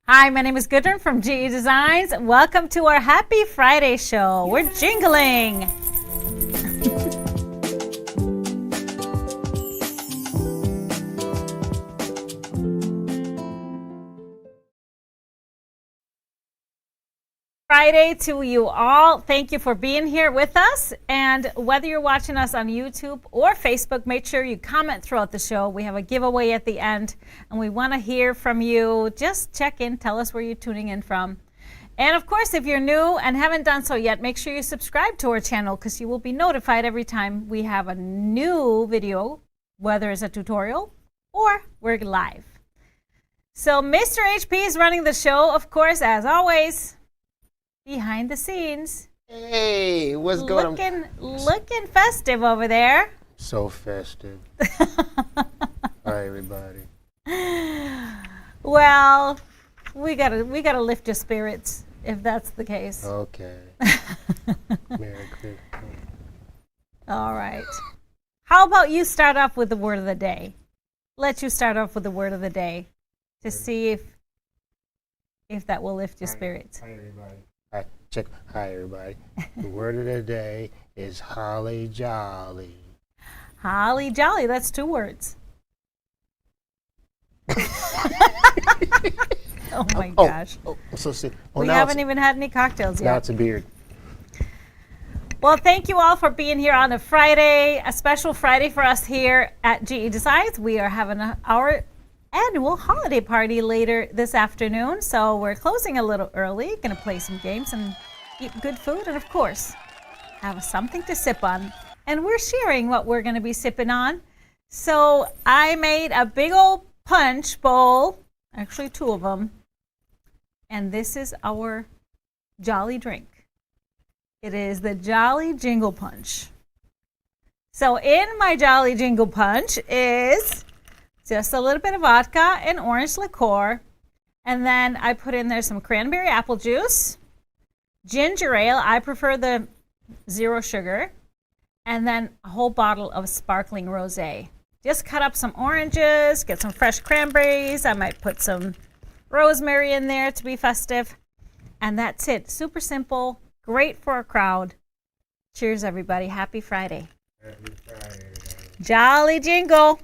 Hi, my name is Gudrun from GE Designs. Welcome to our Happy Friday show. We're jingling. Friday to you all. Thank you for being here with us. And whether you're watching us on YouTube or Facebook, make sure you comment throughout the show. We have a giveaway at the end, and we want to hear from you. Just check in, tell us where you're tuning in from. And of course, if you're new and haven't done so yet, make sure you subscribe to our channel because you will be notified every time we have a new video, whether it's a tutorial or we're live. So Mr. HP is running the show, of course, as always. Behind the scenes. Hey, what's going on? Looking festive over there. So festive. Hi, everybody. Well, we gotta lift your spirits if that's the case. Okay. Merry Christmas. All right. How about you start off with the word of the day? Let you start off with the word of the day to see if that will lift your spirits. Hi, everybody. Hi, everybody. The word of the day is holly jolly. Holly jolly. That's 2 words. Oh my gosh. I'm so sick. We haven't even had any cocktails yet. Now it's a beard. Well, thank you all for being here on a Friday, a special Friday for us here at GE Designs. We are having our annual holiday party later this afternoon, so we're closing a little early, going to play some games and eat good food, and of course have something to sip on. And we're sharing what we're going to be sipping on. So I made a big old punch bowl, actually 2 of them, and this is our Jolly drink. It is the Jolly Jingle Punch. So in my Jolly Jingle Punch is just a little bit of vodka and orange liqueur. And then I put in there some cranberry apple juice, ginger ale. I prefer the 0 sugar. And then a whole bottle of sparkling rosé. Just cut up some oranges, get some fresh cranberries. I might put some rosemary in there to be festive. And that's it. Super simple. Great for a crowd. Cheers, everybody. Happy Friday. Happy Friday, everybody. Jolly Jingle.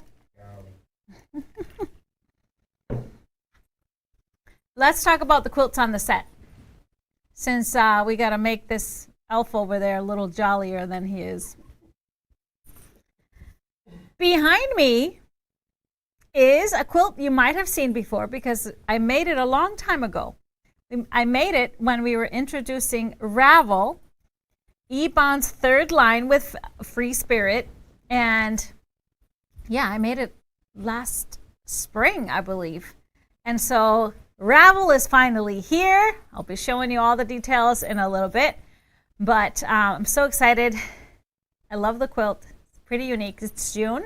Let's talk about the quilts on the set. Since we got to make this elf over there a little jollier than he is. Behind me is a quilt you might have seen before because I made it a long time ago. I made it when we were introducing Ravel, Ebon's 3rd line with Free Spirit. And yeah, I made it last spring, I believe. And so Ravel is finally here. I'll be showing you all the details in a little bit. But I'm so excited. I love the quilt. It's pretty unique. It's June.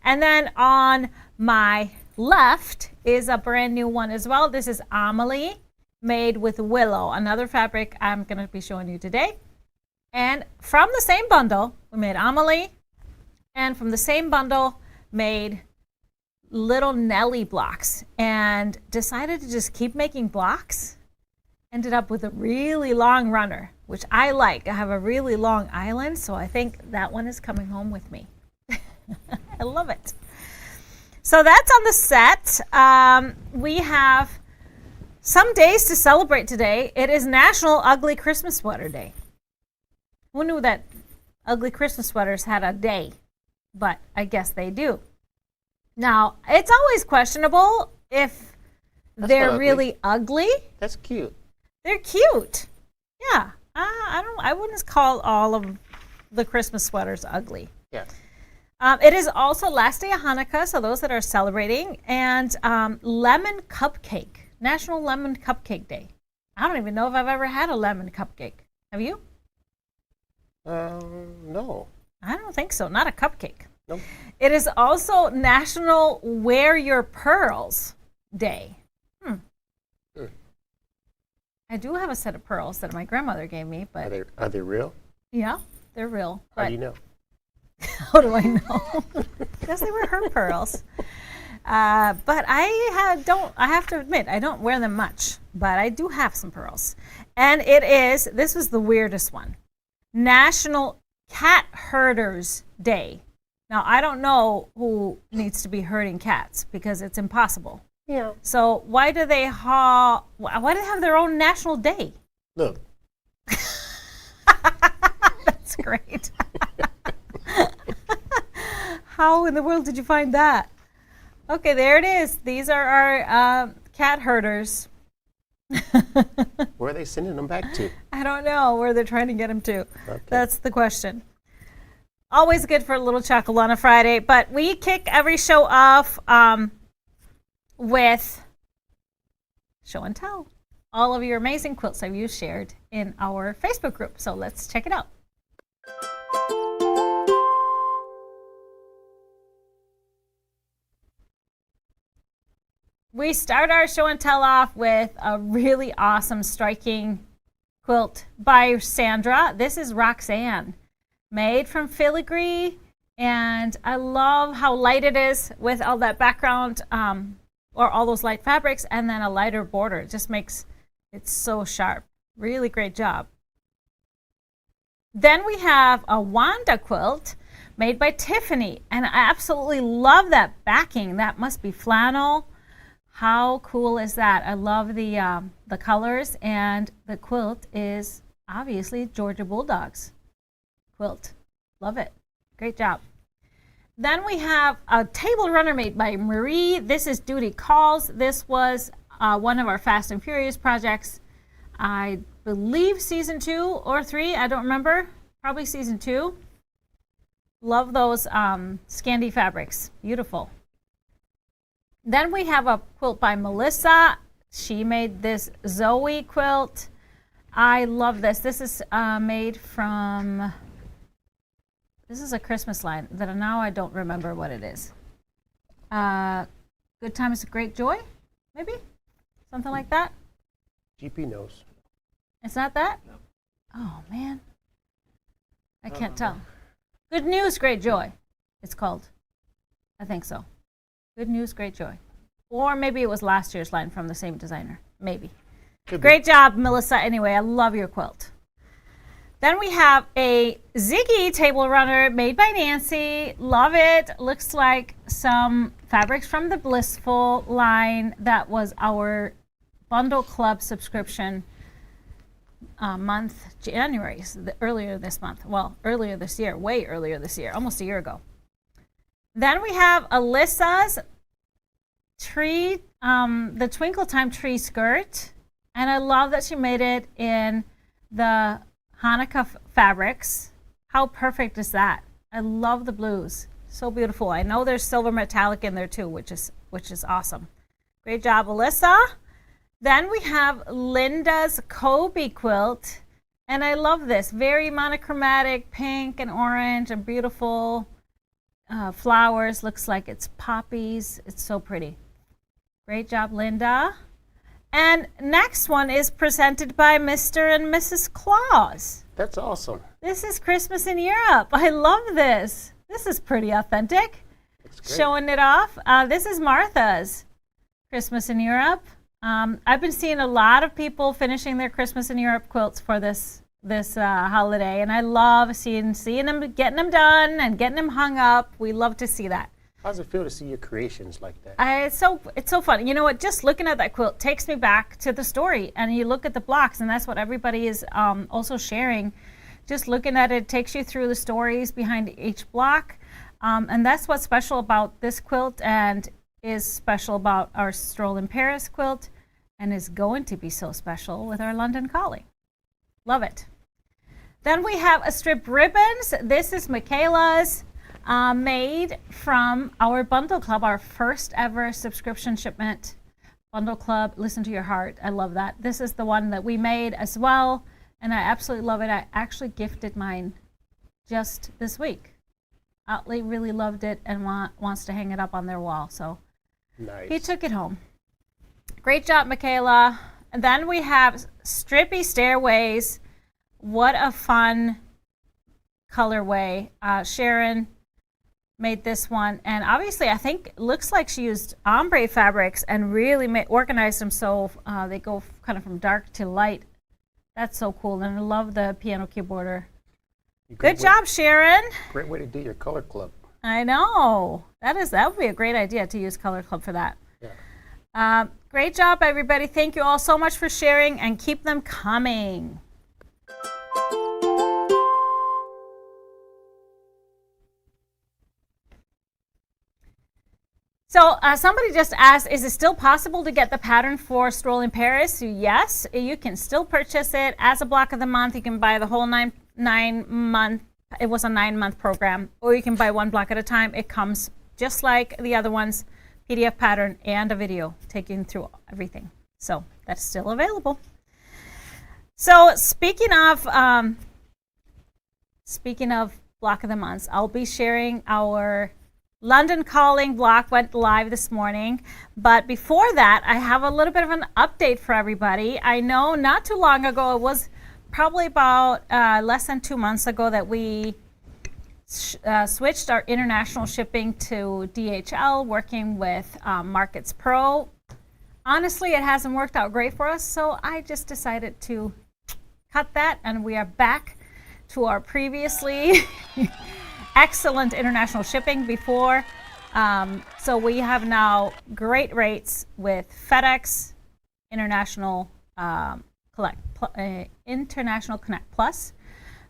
And then on my left is a brand new one as well. This is Amelie, made with Willow, another fabric I'm going to be showing you today. And from the same bundle, we made Amelie. And from the same bundle, made little Nelly blocks and decided to just keep making blocks. Ended up with a really long runner, which I like. I have a really long island, so I think that one is coming home with me. I love it. So that's on the set. We have some days to celebrate today. It is National Ugly Christmas Sweater Day. Who knew that ugly Christmas sweaters had a day? But I guess they do. Now, it's always questionable if they're really ugly. That's cute. They're cute. Yeah. I wouldn't call all of the Christmas sweaters ugly. Yeah. It is also last day of Hanukkah, so those that are celebrating, and lemon cupcake, National Lemon Cupcake Day. I don't even know if I've ever had a lemon cupcake. Have you? No. I don't think so. Not a cupcake. Nope. It is also National Wear Your Pearls Day. I do have a set of pearls that my grandmother gave me, but Are they real? yeah, they're real. How do you know? How do I know? Because they were her pearls. But I have to admit, I don't wear them much, but I do have some pearls. And this was the weirdest one, National Cat Herders Day. Now, I don't know who needs to be herding cats because it's impossible. Yeah. So why do they have their own national day? Look. That's great. How in the world did you find that? Okay, there it is. These are our cat herders. Where are they sending them back to? I don't know where they're trying to get them to. Okay. That's the question. Always good for a little chuckle on a Friday, but we kick every show off with show and tell. All of your amazing quilts that you shared in our Facebook group. So let's check it out. We start our show and tell off with a really awesome, striking quilt by Sandra. This is Roxanne, made from filigree, and I love how light it is with all that background, or all those light fabrics, and then a lighter border. It just makes it so sharp. Really great job. Then we have a Wanda quilt made by Tiffany, and I absolutely love that backing. That must be flannel. How cool is that? I love the colors, and the quilt is obviously Georgia Bulldogs quilt. Love it. Great job. Then we have a table runner made by Marie. This is Duty Calls. This was one of our Fast and Furious projects. I believe season 2 or 3. I don't remember. Probably season 2. Love those Scandi fabrics. Beautiful. Then we have a quilt by Melissa. She made this Zoe quilt. I love this. This is made from, this is a Christmas line that now I don't remember what it is. Good Times, Great Joy, maybe? Something like that? GP knows. It's not that? No. Oh, man. I can't tell. Good News, Great Joy, it's called. I think so. Good News, Great Joy. Or maybe it was last year's line from the same designer. Maybe. Great job, Melissa. Anyway, I love your quilt. Then we have a Ziggy table runner made by Nancy. Love it. Looks like some fabrics from the Blissful line. That was our Bundle Club subscription month, January, earlier this month. Well, earlier this year, way earlier this year, almost a year ago. Then we have Alyssa's tree, the Twinkle Time tree skirt. And I love that she made it in the Hanukkah fabrics. How perfect is that? I love the blues. So beautiful. I know there's silver metallic in there too, which is awesome. Great job, Alyssa. Then we have Linda's Kobe quilt. And I love this. Very monochromatic, pink and orange and beautiful. Flowers, looks like it's poppies. It's so pretty. Great job, Linda. And next one is presented by Mr. and Mrs. Claus. That's awesome. This is Christmas in Europe. I love this. This is pretty authentic. That's great. Showing it off. This is Martha's Christmas in Europe. I've been seeing a lot of people finishing their Christmas in Europe quilts for this holiday, and I love seeing them, getting them done and getting them hung up. We love to see that. How does it feel to see your creations like that? It's so fun. You know what? Just looking at that quilt takes me back to the story, and you look at the blocks, and that's what everybody is also sharing. Just looking at it takes you through the stories behind each block, and that's what's special about this quilt, and is special about our Stroll in Paris quilt, and is going to be so special with our London Calling. Love it. Then we have a strip ribbons. This is Michaela's, made from our Bundle Club, our first ever subscription shipment. Bundle Club, listen to your heart. I love that. This is the one that we made as well, and I absolutely love it. I actually gifted mine just this week. Otley really loved it and wants to hang it up on their wall, so nice. He took it home. Great job, Michaela. And then we have Strippy Stairways. What a fun colorway. Sharon made this one, and obviously I think looks like she used ombre fabrics and really organized them so they go kind of from dark to light. That's so cool, and I love the piano keyboarder. Good job, Sharon. Great way to do your color club. I know. That would be a great idea to use Color Club for that. Yeah. Great job, everybody. Thank you all so much for sharing, and keep them coming. So somebody just asked, is it still possible to get the pattern for Stroll in Paris? Yes, you can still purchase it as a block of the month. You can buy the whole nine month. It was a 9-month program, or you can buy one block at a time. It comes just like the other ones, PDF pattern and a video taking through everything. So that's still available. So speaking of block of the months, I'll be sharing our London Calling block went live this morning, but before that, I have a little bit of an update for everybody. I know not too long ago, it was probably about less than 2 months ago, that we switched our international shipping to DHL, working with Markets Pro. Honestly, it hasn't worked out great for us, so I just decided to cut that, and we are back to our previously excellent international shipping before. So we have now great rates with FedEx, International International Connect Plus,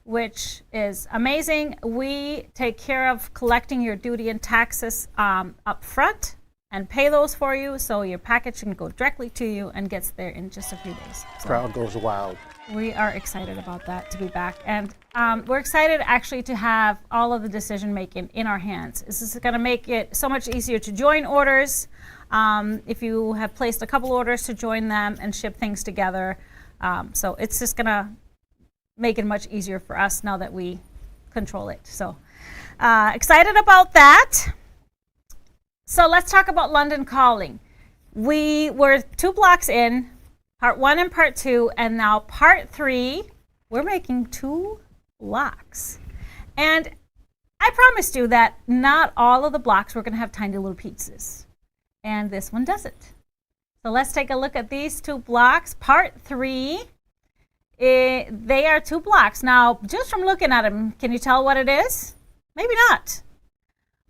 which is amazing. We take care of collecting your duty and taxes up front and pay those for you, so your package can go directly to you and gets there in just a few days. So Crowd goes wild. we are excited about that, to be back. And we're excited actually to have all of the decision making in our hands. This is going to make it so much easier to join orders. If you have placed a couple orders, to join them and ship things together. So it's just going to make it much easier for us now that we control it. So excited about that. So let's talk about London Calling. We were 2 blocks in, part 1 and part 2, and now part 3, we're making 2 blocks. And I promised you that not all of the blocks were going to have tiny little pieces. And this one doesn't. So let's take a look at these 2 blocks. Part 3, they are 2 blocks. Now, just from looking at them, can you tell what it is? Maybe not.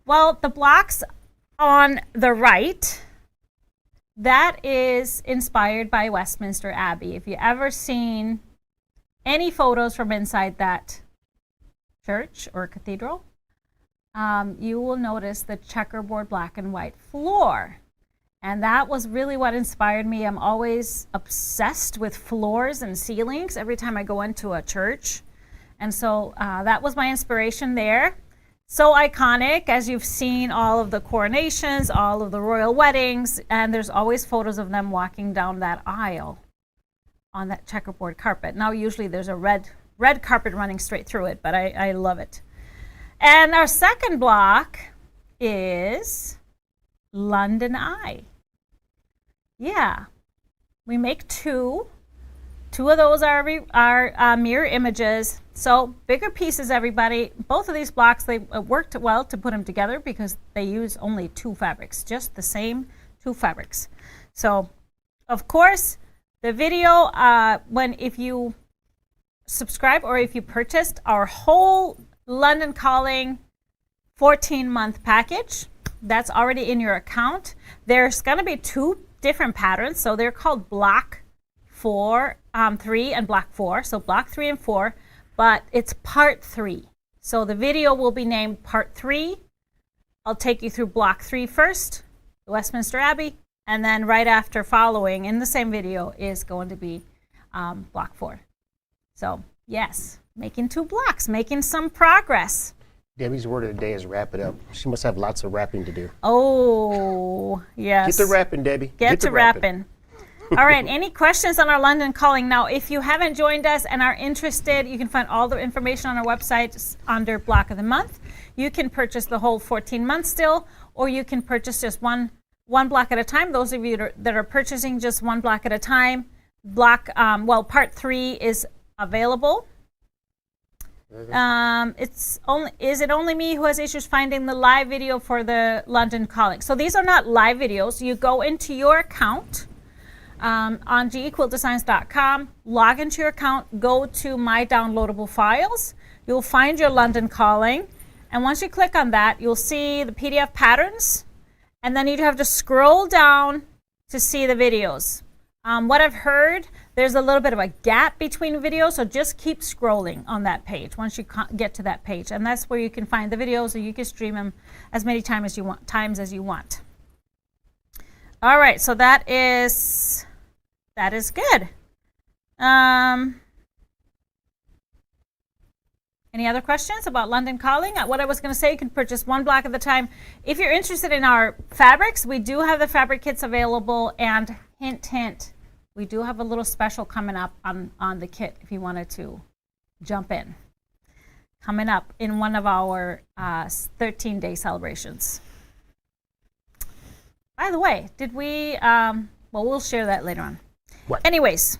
Well, the blocks on the right, that is inspired by Westminster Abbey. If you ever seen any photos from inside that church or cathedral, you will notice the checkerboard black and white floor. And that was really what inspired me. I'm always obsessed with floors and ceilings every time I go into a church. And so that was my inspiration there. So iconic, as you've seen all of the coronations, all of the royal weddings, and there's always photos of them walking down that aisle on that checkerboard carpet. Now usually there's a red carpet running straight through it, but I love it. And our second block is London Eye. Yeah, we make 2. 2 of those are mirror images. So bigger pieces, everybody. Both of these blocks, they worked well to put them together because they use only 2 fabrics, just the same 2 fabrics. So, of course, the video, if you subscribe or if you purchased our whole London Calling 14-month package, that's already in your account. There's going to be 2 different patterns. So they're called block 3 and block 4. So block 3 and 4, but it's part 3. So the video will be named part 3. I'll take you through block 3 first, the Westminster Abbey, and then right after following in the same video is going to be block 4. So yes, making 2 blocks, making some progress. Debbie's word of the day is wrap it up. She must have lots of wrapping to do. Oh, yes. Get to wrapping, Debbie. Get to wrapping. All right, any questions on our London Calling? Now, if you haven't joined us and are interested, you can find all the information on our website under Block of the Month. You can purchase the whole 14 months still, or you can purchase just one block at a time. Those of you that are purchasing just 1 block at a time, part 3 is available. Is it only me who has issues finding the live video for the London Calling? So these are not live videos. You go into your account on gequiltdesigns.com, log into your account, go to My Downloadable Files. You'll find your London Calling. And once you click on that, you'll see the PDF patterns. And then you'd have to scroll down to see the videos. What I've heard, there's a little bit of a gap between videos, so just keep scrolling on that page once you get to that page. And that's where you can find the videos, and you can stream them as many times as you want. All right, so that is good. Any other questions about London Calling? What I was going to say, you can purchase one block at a time. If you're interested in our fabrics, we do have the fabric kits available, and hint, hint, we do have a little special coming up on the kit if you wanted to jump in. Coming up in one of our 13-day celebrations. By the way, did we, well, we'll share that later on. What? Anyways,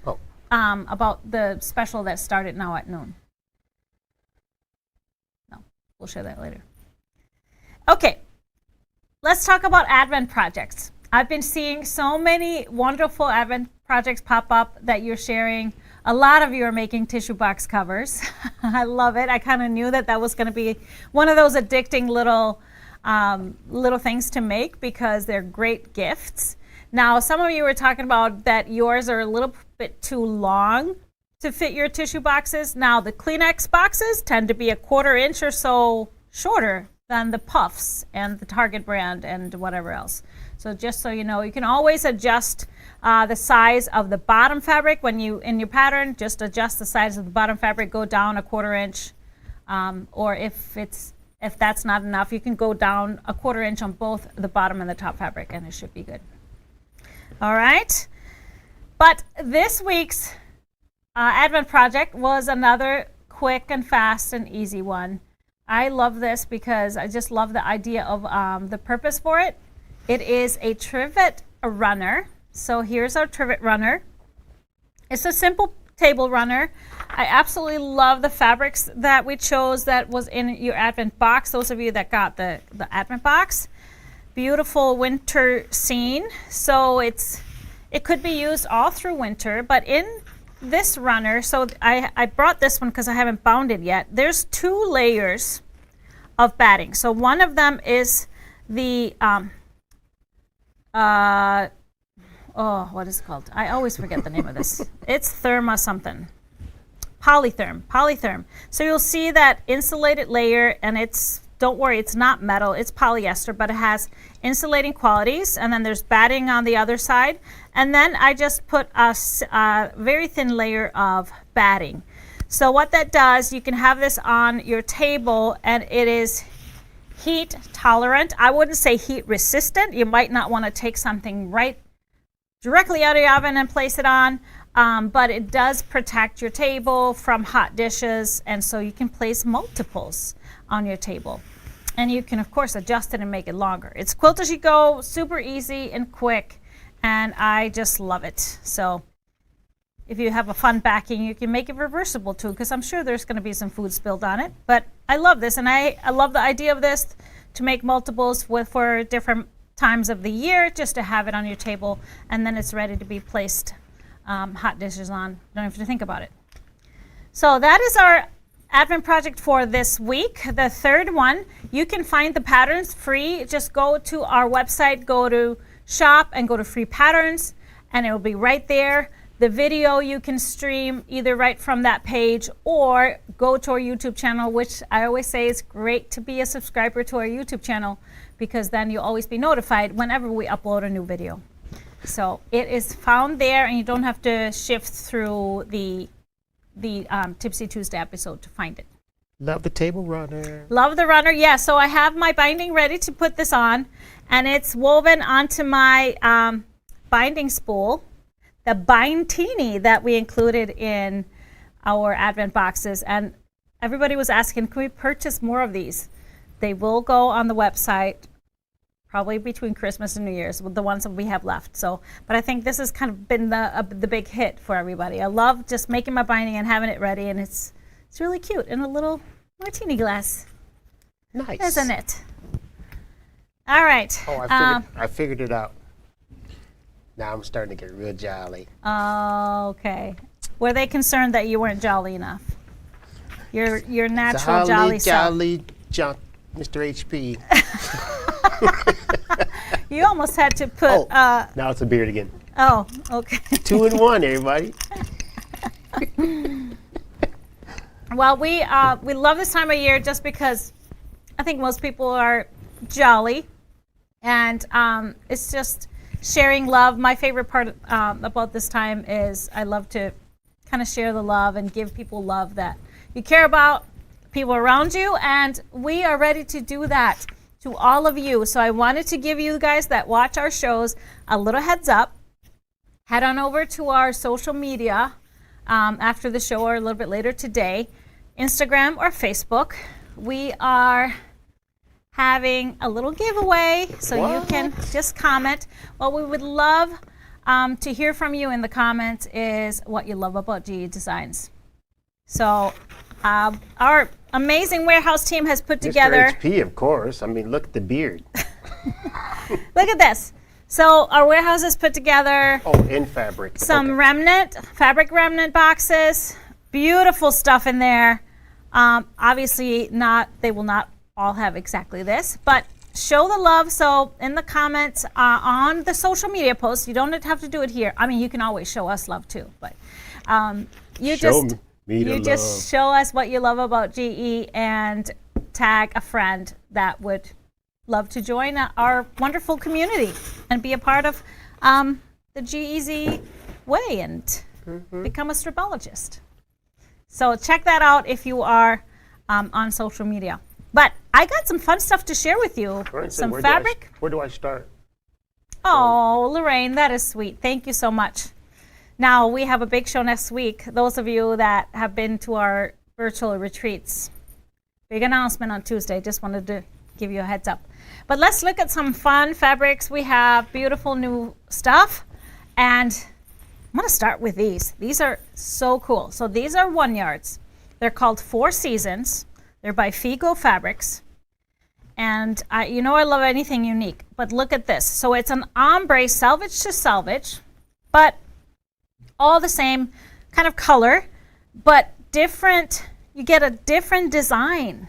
about the special that started now at noon. We'll share that later. Okay, let's talk about Advent projects. I've been seeing so many wonderful Advent projects pop up that you're sharing. A lot of you are making tissue box covers. I love it. I kind of knew that was going to be one of those addicting little things to make because they're great gifts. Now, some of you were talking about that yours are a little bit too long to fit your tissue boxes. Now, the Kleenex boxes tend to be a 1/4 inch or so shorter than the Puffs and the Target brand and whatever else. So just so you know, you can always adjust the size of the bottom fabric when you, in your pattern, just adjust the size of the bottom fabric, go down a 1/4 inch. Or if that's not enough, you can go down a 1/4 inch on both the bottom and the top fabric, and it should be good. All right. But this week's Advent project was another quick and fast and easy one. I love this because I just love the idea of the purpose for it. It is a trivet runner. So here's our trivet runner. It's a simple table runner. I absolutely love the fabrics that we chose that was in your Advent box. Those of you that got the Advent box. Beautiful winter scene. So it could be used all through winter, but in this runner, so I brought this one because I haven't bound it yet. There's 2 layers of batting. So one of them is the what is it called? I always forget the name of this. It's therma something. Polytherm. So you'll see that insulated layer, and don't worry, it's not metal, it's polyester, but it has insulating qualities. And then there's batting on the other side. And then I just put a very thin layer of batting. So what that does, you can have this on your table, and it is heat tolerant. I wouldn't say heat resistant. You might not want to take something right directly out of your oven and place it on, but it does protect your table from hot dishes, and so you can place multiples on your table. And you can, of course, adjust it and make it longer. It's quilt as you go, super easy and quick, and I just love it. So if you have a fun backing, you can make it reversible too, because I'm sure there's going to be some food spilled on it. But I love this, and I love the idea of this to make multiples for different times of the year, just to have it on your table, and then it's ready to be placed hot dishes on. Don't have to think about it. So that is our Advent project for this week. The third one, you can find the patterns free. Just go to our website, go to shop, and go to free patterns, and it will be right there. The video you can stream either right from that page or go to our YouTube channel, which I always say is great to be a subscriber to our YouTube channel, because then you'll always be notified whenever we upload a new video. So it is found there, and you don't have to shift through the Tipsy Tuesday episode to find it. Love the table runner. Love the runner. Yeah, so I have my binding ready to put this on, and it's woven onto my binding spool, the Bindtini that we included in our Advent boxes. And everybody was asking, can we purchase more of these? They will go on the website probably between Christmas and New Year's with the ones that we have left. So, but I think this has kind of been the big hit for everybody. I love just making my binding and having it ready, and it's It's really cute in a little martini glass, Nice. isn't it? All right. Oh, I figured it out. Now I'm starting to get real jolly. Okay. Were they concerned that you weren't jolly enough? Your It's a natural holly jolly self. jolly junk, Mr. HP. You almost had to put. Oh, now it's a beard again. Oh, okay. 2 in 1, everybody. Well, we love this time of year just because I think most people are jolly, and it's just sharing love. My favorite part about this time is I love to kind of share the love and give people love that you care about, people around you, and we are ready to do that to all of you. So I wanted to give you guys that watch our shows a little heads up. Head on over to our social media after the show or a little bit later today, Instagram or Facebook. We are having a little giveaway, so you can just comment. What we would love to hear from you in the comments is what you love about GE Designs. So our amazing warehouse team has put together. Mr. HP, of course. I mean, look at the beard. Look at this. So our warehouse has put together Oh, in fabric. some Okay. fabric remnant boxes. Beautiful stuff in there. Obviously, they will not all have exactly this, but show the love. So in the comments on the social media posts, you don't have to do it here. I mean, you can always show us love too, but you Show just me the you just love. show us what you love about GE and tag a friend that would love to join our wonderful community and be a part of the GEZ way and become a strabologist. So check that out if you are on social media. But I got some fun stuff to share with you. For instance, Some where fabric. where do I start? Oh, Lorraine, that is sweet. Thank you so much. Now, we have a big show next week. Those of you that have been to our virtual retreats, big announcement on Tuesday. Just wanted to give you a heads up. But let's look at some fun fabrics. We have beautiful new stuff. And I'm going to start with these. These are so cool. So these are 1 yards. They're called 4 Seasons. They're by Figo Fabrics. And I love anything unique. But look at this. So it's an ombre selvage to selvage, but all the same kind of color, but different. You get a different design.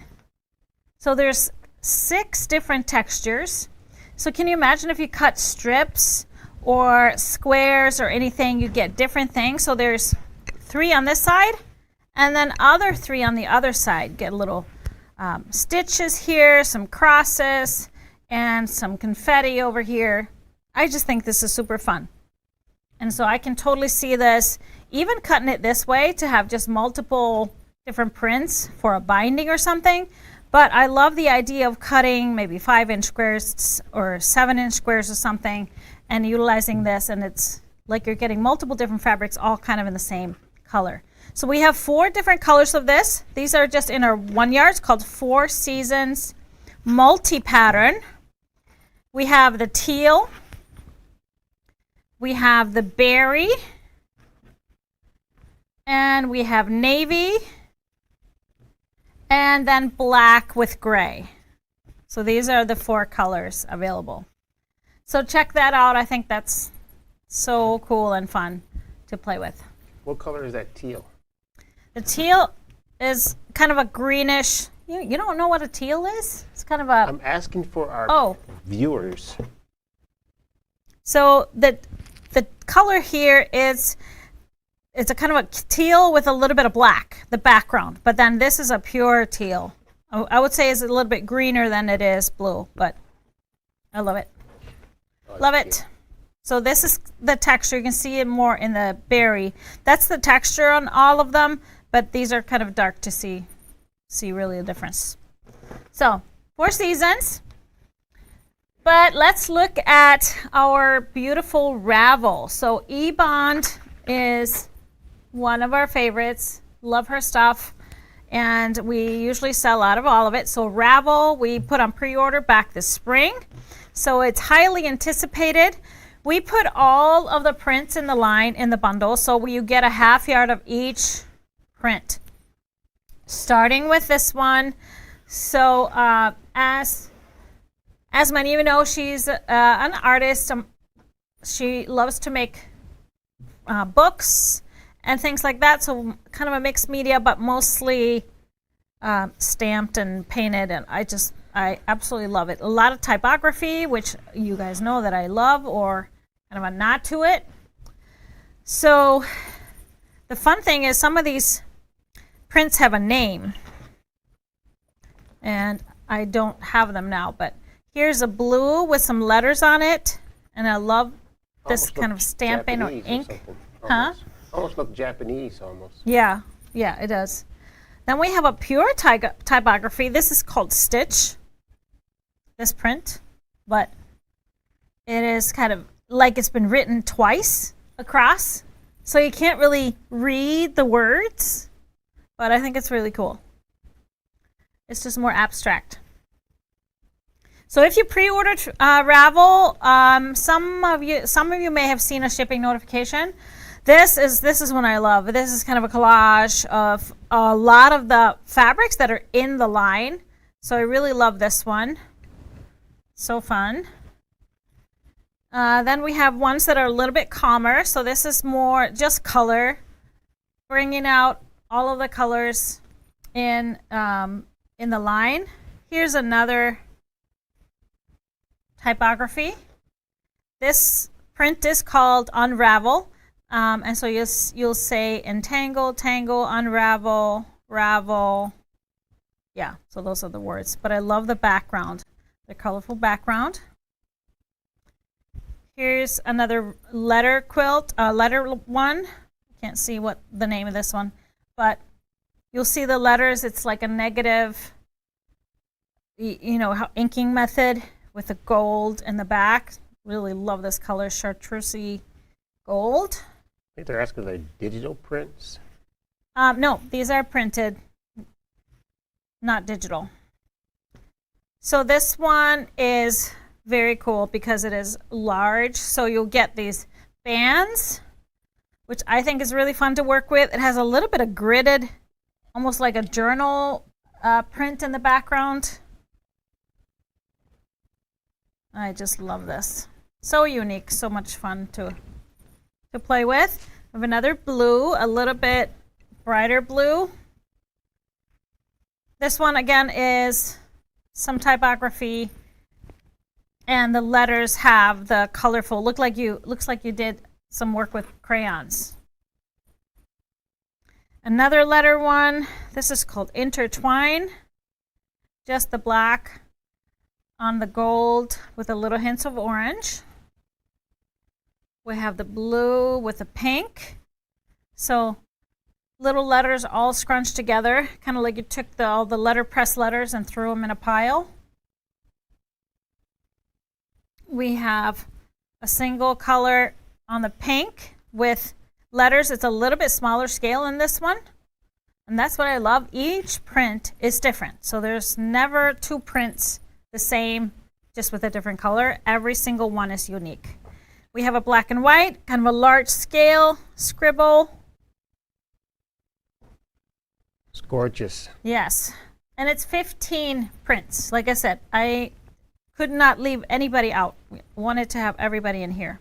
So there's 6 different textures. So can you imagine if you cut strips or squares or anything, you get different things. So there's 3 on this side, and then other 3 on the other side. Get little stitches here, some crosses, and some confetti over here. I just think this is super fun. And so I can totally see this, even cutting it this way to have just multiple different prints for a binding or something. But I love the idea of cutting maybe 5-inch squares or 7-inch squares or something and utilizing this, and it's like you're getting multiple different fabrics all kind of in the same color. So we have 4 different colors of this. These are just in our 1 yard. It's called 4 Seasons multi-pattern. We have the teal. We have the berry. And we have navy. And then black with gray. So these are the 4 colors available. So check that out. I think that's so cool and fun to play with. What color is that teal? The teal is kind of a greenish. You don't know what a teal is? It's kind of a. I'm asking for our viewers. So the color here is, it's a kind of a teal with a little bit of black, the background. But then this is a pure teal. I would say it's a little bit greener than it is blue, but I love it. Love it. So this is the texture. You can see it more in the berry. That's the texture on all of them, but these are kind of dark to see really the difference. So 4 Seasons. But let's look at our beautiful Ravel. So E-Bond is one of our favorites. Love her stuff. And we usually sell out of all of it. So Ravel, we put on pre-order back this spring. So it's highly anticipated. We put all of the prints in the line in the bundle, so you get a half yard of each print. starting with this one. So as many of you know, she's an artist. She loves to make books and things like that. So kind of a mixed media, but mostly stamped and painted. And I absolutely love it. A lot of typography, which you guys know that I love, or kind of a nod to it. So the fun thing is some of these prints have a name. And I don't have them now, but here's a blue with some letters on it. And I love this kind of stamping or ink. Huh? Almost look Japanese almost. Yeah, it does. Then we have a pure typography. This is called Stitch, this print, but it is kind of like it's been written twice across, so you can't really read the words, but I think it's really cool. It's just more abstract. So if you pre-ordered Ravel, some of you may have seen a shipping notification. This is one I love. This is kind of a collage of a lot of the fabrics that are in the line. So I really love this one. So fun. Then we have ones that are a little bit calmer. So this is more just color, bringing out all of the colors in the line. Here's another typography. This print is called Unravel. And so you'll say entangle, tangle, unravel, ravel. Yeah, so those are the words. But I love the background, the colorful background. Here's another letter quilt, letter one. Can't see what the name of this one, but you'll see the letters. It's like a negative, you know, how inking method with the gold in the back. Really love this color, chartreusey gold. I think they're asking for digital prints. No, these are printed, not digital. So this one is very cool because it is large. So you'll get these bands, which I think is really fun to work with. It has a little bit of gridded, almost like a journal print in the background. I just love this. So unique, so much fun to play with. We have another blue, a little bit brighter blue. This one again is some typography, and the letters have the colorful. Looks like you did some work with crayons. Another letter one. This is called Intertwine. Just the black on the gold with a little hint of orange. We have the blue with the pink. So little letters all scrunched together, kind of like you took all the letterpress letters and threw them in a pile. We have a single color on the pink with letters. It's a little bit smaller scale in this one. And that's what I love. Each print is different. So there's never two prints the same, just with a different color. Every single one is unique. We have a black and white, kind of a large scale scribble. It's gorgeous. Yes. And it's 15 prints. Like I said, I could not leave anybody out. We wanted to have everybody in here.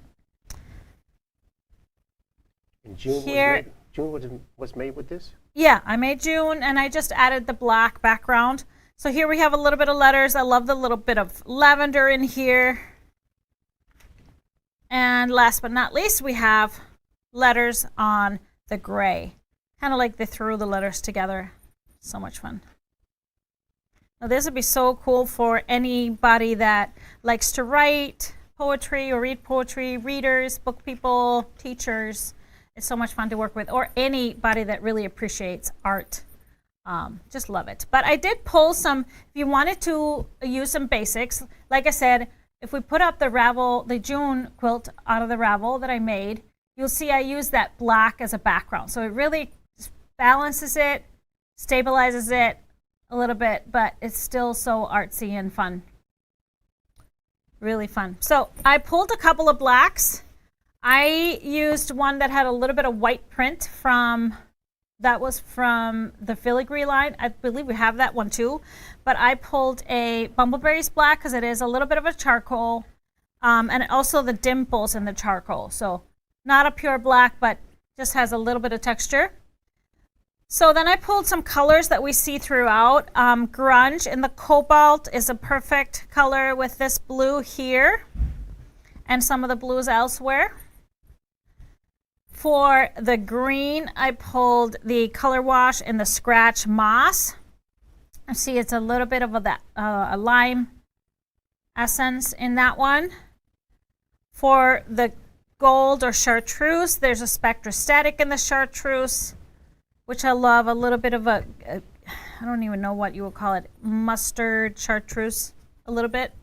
And June was made with this? Yeah, I made June, and I just added the black background. So here we have a little bit of letters. I love the little bit of lavender in here. And last but not least, we have letters on the gray. Kind of like they threw the letters together. So much fun. Now this would be so cool for anybody that likes to write poetry or read poetry, readers, book people, teachers. It's so much fun to work with, or anybody that really appreciates art. Just love it. But I did pull some, if you wanted to use some basics, like I said, if we put up the June quilt out of the Ravel that I made, you'll see I use that black as a background. So it really balances it, stabilizes it a little bit, but it's still so artsy and fun. Really fun. So I pulled a couple of blacks. I used one that had a little bit of white print from That was from the filigree line. I believe we have that one too. But I pulled a Bumbleberries black because it is a little bit of a charcoal. And also the dimples in the charcoal. So not a pure black, but just has a little bit of texture. So then I pulled some colors that we see throughout. Grunge in the cobalt is a perfect color with this blue here and some of the blues elsewhere. For the green, I pulled the color wash in the scratch moss. And see, it's a little bit of a lime essence in that one. For the gold or chartreuse, there's a spectrostatic in the chartreuse, which I love. A little bit of I don't even know what you would call it, mustard chartreuse, a little bit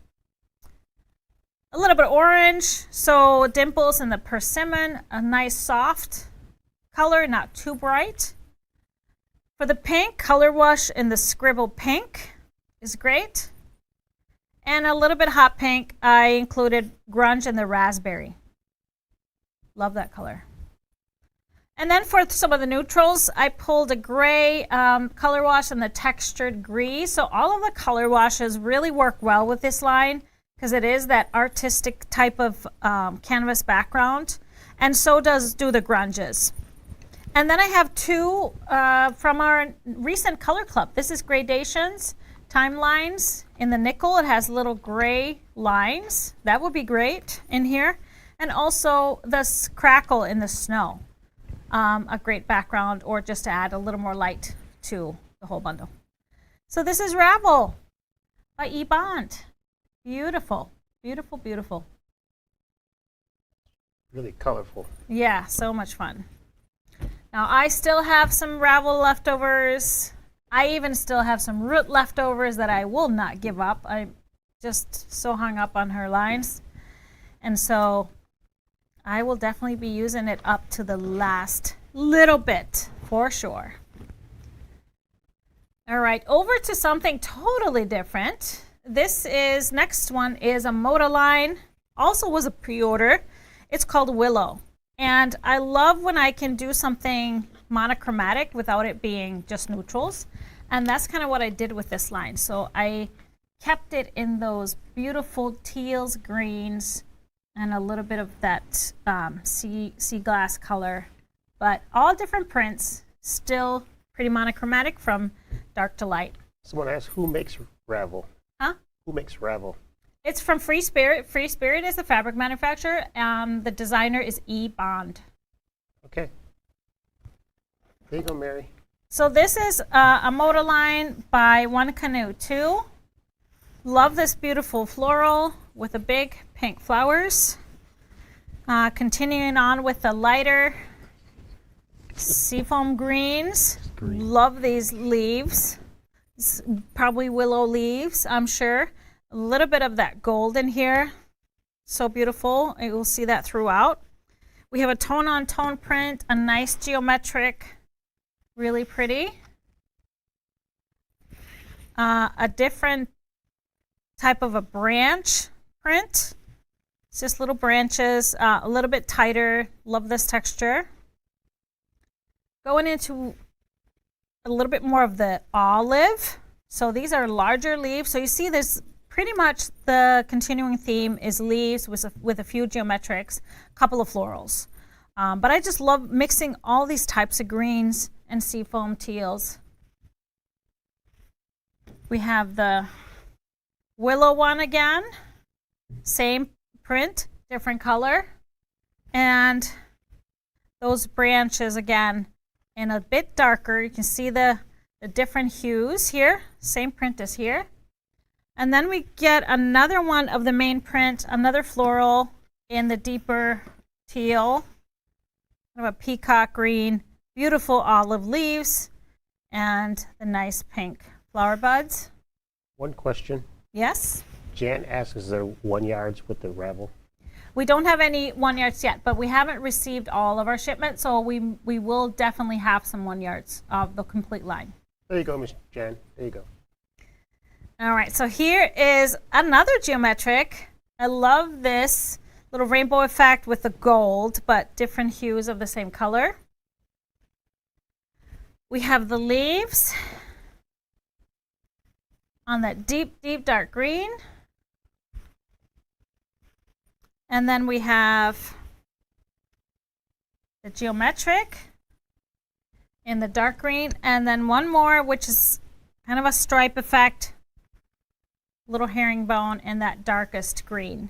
orange. So dimples in the persimmon, a nice soft color, not too bright. For the pink, color wash in the scribble pink is great. And a little bit hot pink, I included grunge in the raspberry. Love that color. And then for some of the neutrals, I pulled a gray color wash in the textured gris. So all of the color washes really work well with this line because it is that artistic type of canvas background. And so do the grunges. And then I have two from our recent color club. This is Gradations Timelines in the nickel. It has little gray lines. That would be great in here. And also this Crackle in the snow. A great background, or just to add a little more light to the whole bundle. So this is Ravel by E. Bond. Beautiful, beautiful, beautiful. Really colorful. Yeah, so much fun. Now I still have some Ravel leftovers. I even still have some root leftovers that I will not give up. I'm just so hung up on her lines. And so I will definitely be using it up to the last little bit for sure. All right, over to something totally different. Next one is a Moda line. Also was a pre-order. It's called Willow. And I love when I can do something monochromatic without it being just neutrals. And that's kind of what I did with this line. So I kept it in those beautiful teals, greens, and a little bit of that sea glass color. But all different prints, still pretty monochromatic from dark to light. Someone asked, who makes Ravel? Huh? Who makes Ravel? It's from Free Spirit. Free Spirit is the fabric manufacturer. The designer is E. Bond. Okay. There you go, Mary. So this is a Moda line by One Canoe 2. Love this beautiful floral with the big pink flowers. Continuing on with the lighter seafoam greens. Love these leaves. It's probably willow leaves, I'm sure. A little bit of that gold in here. So beautiful. You will see that throughout. We have a tone-on-tone print, a nice geometric, really pretty. A different type of a branch print. It's just little branches, a little bit tighter. Love this texture. Going into a little bit more of the olive. So these are larger leaves. So you see this pretty much the continuing theme is leaves with a few geometrics, a couple of florals. But I just love mixing all these types of greens and seafoam teals. We have the Willow one again, same print, different color, and those branches again in a bit darker. You can see the different hues here, same print as here. And then we get another one of the main print, another floral in the deeper teal, kind of a peacock green, beautiful olive leaves, and the nice pink flower buds. One question. Yes? Jan asks, is there 1 yards with the Ravel? We don't have any 1 yards yet, but we haven't received all of our shipments, so we will definitely have some 1 yards of the complete line. There you go, Miss Jan. There you go. All right, so here is another geometric. I love this little rainbow effect with the gold, but different hues of the same color. We have the leaves on that deep, deep dark green. And then we have the geometric in the dark green, and then one more, which is kind of a stripe effect, little herringbone in that darkest green.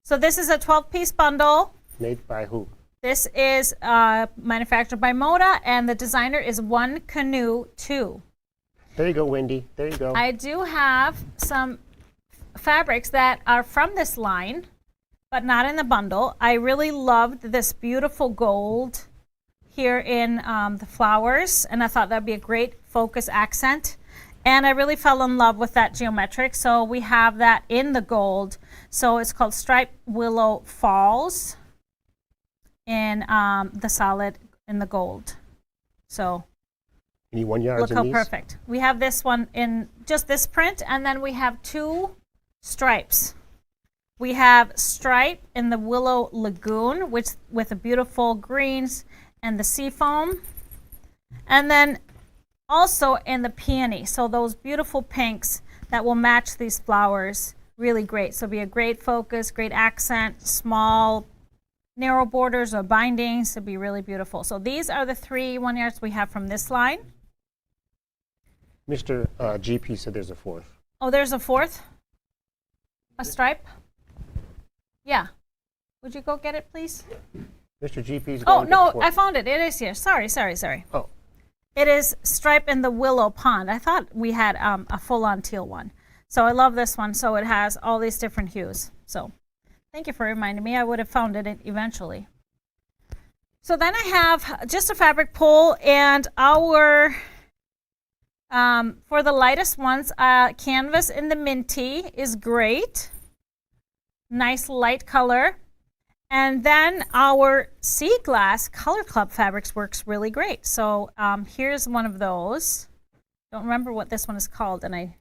So this is a 12-piece bundle. Made by who? This is manufactured by Moda, and the designer is One Canoe 2. There you go, Wendy. There you go. I do have some fabrics that are from this line, but not in the bundle. I really loved this beautiful gold here in the flowers, and I thought that'd be a great focus accent. And I really fell in love with that geometric, so we have that in the gold. So it's called Striped Willow Falls in the solid in the gold. So you need 1 yard. look how perfect. We have this one in just this print, and then we have 2 stripes. We have stripe in the Willow Lagoon, which with the beautiful greens and the sea foam, and then also in the peony. So those beautiful pinks that will match these flowers really great. So it'll be a great focus, great accent, small narrow borders or bindings. It'll be really beautiful. So these are the 3 1 yards we have from this line. Mr. GP said there's a 4th. Oh, there's a 4th? A stripe? Yeah. Would you go get it, please? Mr. GP's Oh, going no, to I found it. It is here. Sorry. Oh. It is stripe in the Willow Pond. I thought we had a full-on teal one. So I love this one. So it has all these different hues. So thank you for reminding me. I would have found it eventually. So then I have just a fabric pull, and our, for the lightest ones, canvas in the minty is great. Nice light color. And then our Sea Glass Color Club Fabrics works really great. So here's one of those. Don't remember what this one is called. And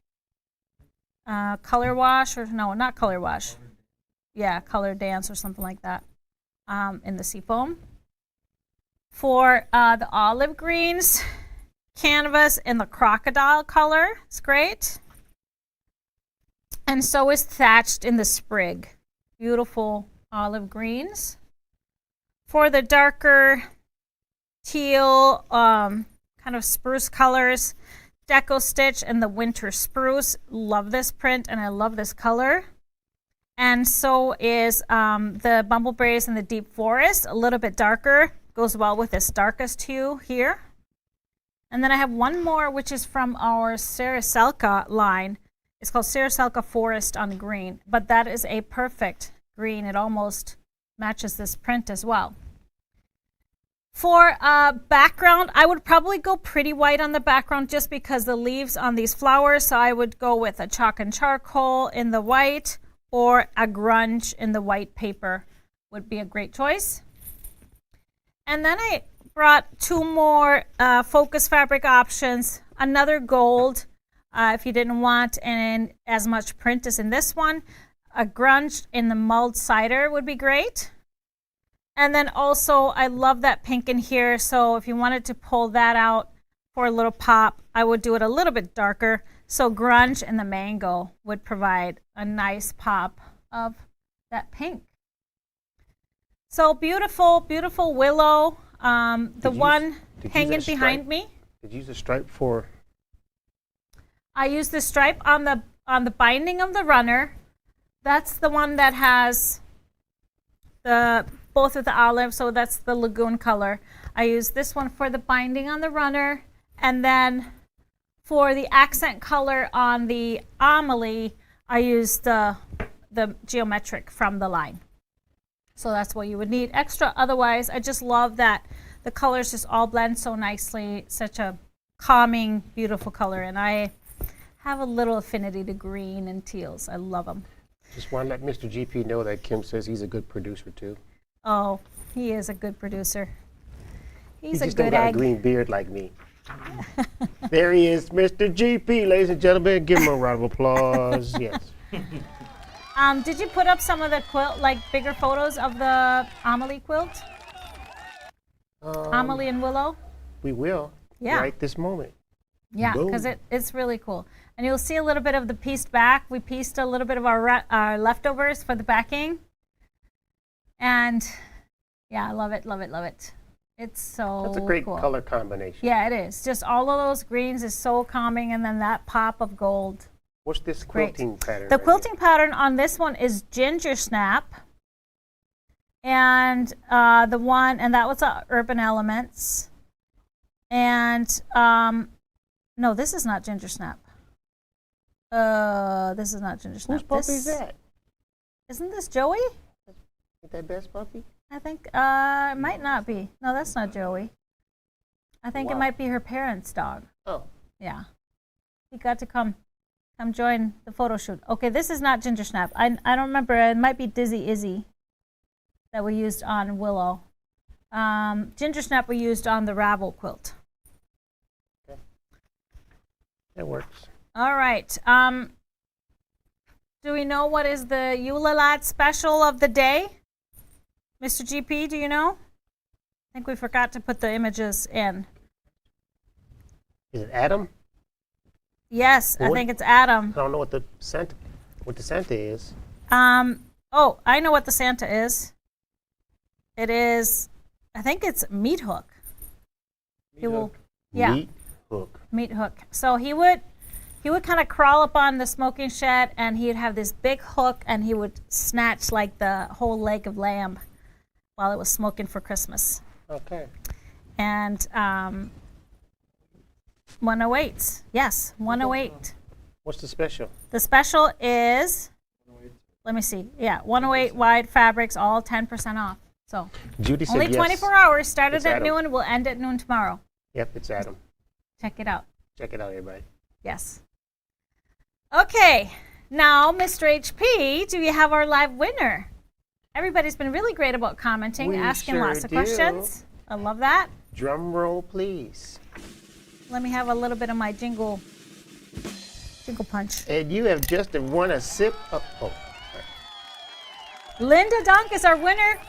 Color Wash, or no, not Color Wash. Yeah, Color Dance or something like that in the seafoam. For the olive greens, canvas in the crocodile color. It's great. And so is Thatched in the Sprig. Beautiful olive greens. For the darker teal, kind of spruce colors, Deco Stitch and the Winter Spruce. Love this print, and I love this color. And so is the Bumbleberries in the Deep Forest, a little bit darker. Goes well with this darkest hue here. And then I have one more, which is from our Saraselka line. It's called Saraselka Forest on Green, but that is a perfect green. It almost matches this print as well. For background, I would probably go pretty white on the background just because the leaves on these flowers. So I would go with a chalk and charcoal in the white, or a grunge in the white paper would be a great choice. And then I brought 2 more focus fabric options. Another gold, if you didn't want as much print as in this one. A grunge in the mulled cider would be great. And then also, I love that pink in here. So if you wanted to pull that out for a little pop, I would do it a little bit darker. So grunge in the mango would provide a nice pop of that pink. So beautiful, beautiful willow. The one hanging behind me. Did you use a stripe for? I used the stripe on the binding of the runner. That's the one that has both of the olive, so that's the lagoon color. I used this one for the binding on the runner, and then for the accent color on the Amelie, I used the geometric from the line. So that's what you would need extra. Otherwise, I just love that the colors just all blend so nicely. Such a calming, beautiful color, and I have a little affinity to green and teals. I love them. Just want to let Mr. GP know that Kim says he's a good producer too. Oh, he is a good producer. He's he a just good don't got egg. a green beard like me. There he is, Mr. GP, ladies and gentlemen. Give him a round of applause. Yes. Did you put up some of the quilt, like bigger photos of the Amelie quilt? Amelie and Willow? We will. Yeah. right this moment. Yeah, because it's really cool. And you'll see a little bit of the pieced back. We pieced a little bit of our leftovers for the backing. And yeah, I love it, love it, love it. It's so That's a great cool. color combination. Yeah, it is. Just all of those greens is so calming, and then that pop of gold. What's this Great. quilting pattern? The right quilting pattern on this one is ginger snap. And that was Urban Elements. And no, this is not ginger snap. This is not ginger snap. Whose puppy is that? Isn't this Joey? Is that Beth's puppy? I think it might not be. No, that's not Joey. I think it might be her parents' dog. Oh. Yeah. He got to come join the photo shoot. Okay, this is not ginger snap. I don't remember. It might be Dizzy Izzy that we used on Willow. Ginger snap we used on the Ravel quilt. Okay. That works. All right. Do we know what is the Eulalat special of the day? Mr. GP, do you know? I think we forgot to put the images in. Is it Adam? Yes, I think it's Adam. I don't know what the Santa is. Oh, I know what the Santa is. It is, I think it's Meat Hook. Yeah. Meat Hook. Meat Hook. So he would kind of crawl up on the smoking shed, and he'd have this big hook, and he would snatch like the whole leg of lamb while it was smoking for Christmas. Okay. And 108. Yes, 108. What's the special? The special is, let me see. Yeah, 108 wide fabrics, all 10% off. So Judy said only yes. 24 hours. Started It's at Adam. noon. We'll end at noon tomorrow. Yep, it's Adam. Check it out. Check it out, everybody. Yes. Okay. Now, Mr. HP, do you have our live winner? Everybody's been really great about commenting, We asking sure lots of do. questions. I love that. Drum roll, please. Let me have a little bit of my jingle punch. And you have just won a sip of. Oh. Linda Dunk is our winner.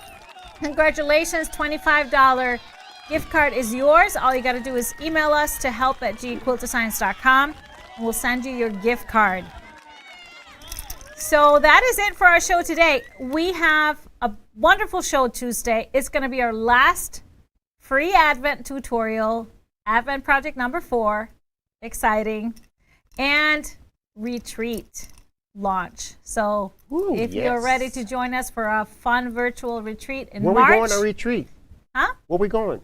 Congratulations, $25 gift card is yours. All you got to do is email us to help@gquiltdesigns.com, and we'll send you your gift card. So that is it for our show today. We have a wonderful show Tuesday. It's going to be our last free Advent tutorial, Advent project number 4, exciting, and retreat launch. So if you're ready to join us for a fun virtual retreat in March. Where we going on a retreat? Huh? Where we going?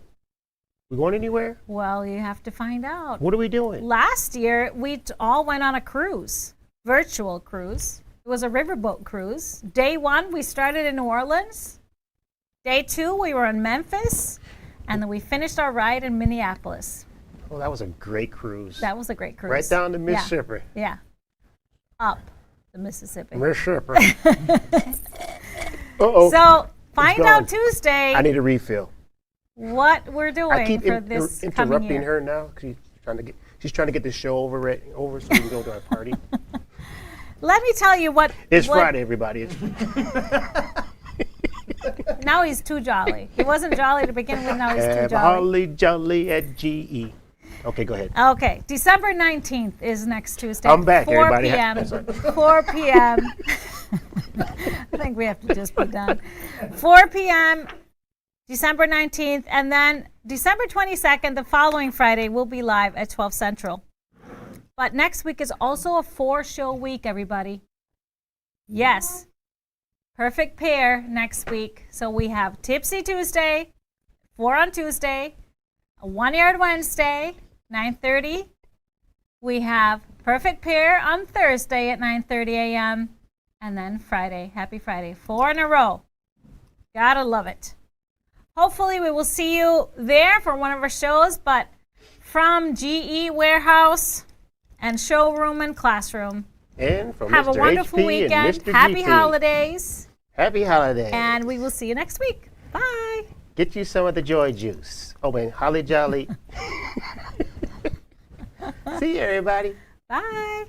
We going anywhere? Well, you have to find out. What are we doing? Last year, we all went on a cruise, virtual cruise. It was a riverboat cruise. Day 1, we started in New Orleans. Day 2, we were in Memphis. And then we finished our ride in Minneapolis. Oh, that was a great cruise. That was a great cruise. Right down the Mississippi. Yeah. Up the Mississippi. Mississippi. Uh-oh. So find gone. out Tuesday I need a refill. what we're I doing keep for this coming interrupting year. her now because she's trying to get the show over so we can go to our party. Let me tell you what. It's what- Friday, everybody. Now he's too jolly. He wasn't jolly to begin with. Now he's too Have jolly. holly jolly at GE. Okay, go ahead. Okay, December 19th is next Tuesday. I'm back, 4 everybody. p.m. That's right. 4 p.m. I think we have to just be done. 4 p.m. December 19th, and then December 22nd, the following Friday, we'll be live at 12 Central. But next week is also a 4-show week, everybody. Yes. Perfect pair next week. So we have Tipsy Tuesday, 4 on Tuesday, a 1-yard Wednesday, 9:30. We have Perfect Pair on Thursday at 9:30 a.m. And then Friday, Happy Friday, 4 in a row. Gotta love it. Hopefully we will see you there for one of our shows, but from GE Warehouse and Showroom and Classroom. And from Have Mr. a wonderful HP weekend. and Mr. Happy GP. holidays. Happy holidays. And we will see you next week. Bye. Get you some of the joy juice. Oh, man, holly jolly. See you, everybody. Bye.